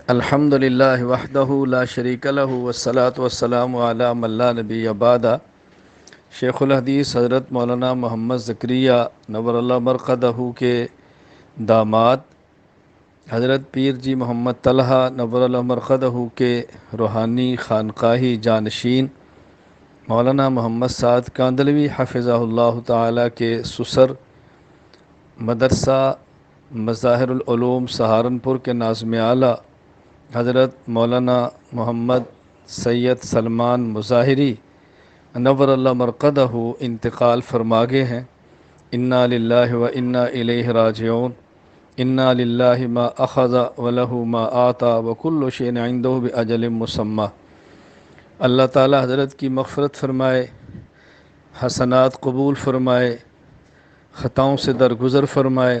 الحمد للہ وحدہ لا شریک لہ والصلاة والسلام علی من لا نبی بعدہ۔ شیخ الحدیث حضرت مولانا محمد زکریا نور اللہ مرقدہ کے داماد حضرت پیر جی محمد طلحہ نور اللہ مرقدہ کے روحانی خانقاہی جانشین مولانا محمد سعد کاندلوی حفظہ اللہ تعالی کے سسر مدرسہ مظاہر العلوم سہارنپور کے ناظم اعلیٰ حضرت مولانا محمد سید سلمان مظاہری نور اللہ مرقدہ انتقال فرما گئے ہیں۔ انا للہ و انا الیہ راجعون۔ انا للہ ما اخذ ولہ ما آتا وکل شیء عندہ باجل مسمی۔ اللہ تعالی حضرت کی مغفرت فرمائے، حسنات قبول فرمائے، خطاؤں سے درگزر فرمائے۔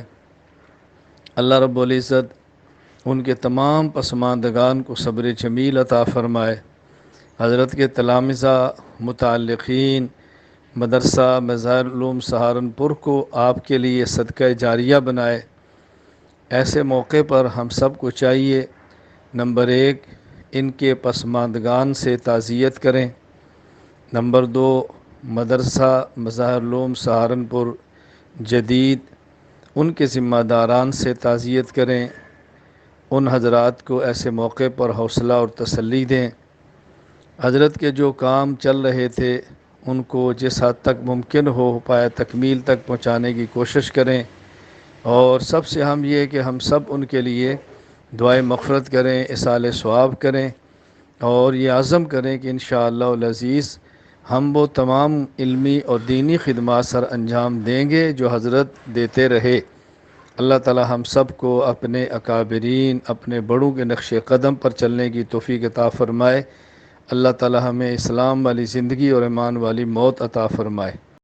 اللہ رب العزت ان کے تمام پسماندگان کو صبر جمیل عطا فرمائے۔ حضرت کے تلامذہ متعلقین مدرسہ مظاہر العلوم سہارنپور کو آپ کے لیے صدقہ جاریہ بنائے۔ ایسے موقع پر ہم سب کو چاہیے، نمبر 1 ان کے پسماندگان سے تعزیت کریں، نمبر 2 مدرسہ مظاہر العلوم سہارنپور جدید ان کے ذمہ داران سے تعزیت کریں، ان حضرات کو ایسے موقع پر حوصلہ اور تسلی دیں۔ حضرت کے جو کام چل رہے تھے ان کو جس حد تک ممکن ہو پائے تکمیل تک پہنچانے کی کوشش کریں، اور سب سے اہم یہ کہ ہم سب ان کے لیے دعائے مغفرت کریں، اصالِ ثواب کریں، اور یہ عزم کریں کہ انشاءاللہ العزیز ہم وہ تمام علمی اور دینی خدمات سر انجام دیں گے جو حضرت دیتے رہے۔ اللہ تعالی ہم سب کو اپنے اکابرین اپنے بڑوں کے نقش قدم پر چلنے کی توفیق عطا فرمائے۔ اللہ تعالی ہمیں اسلام والی زندگی اور ایمان والی موت عطا فرمائے۔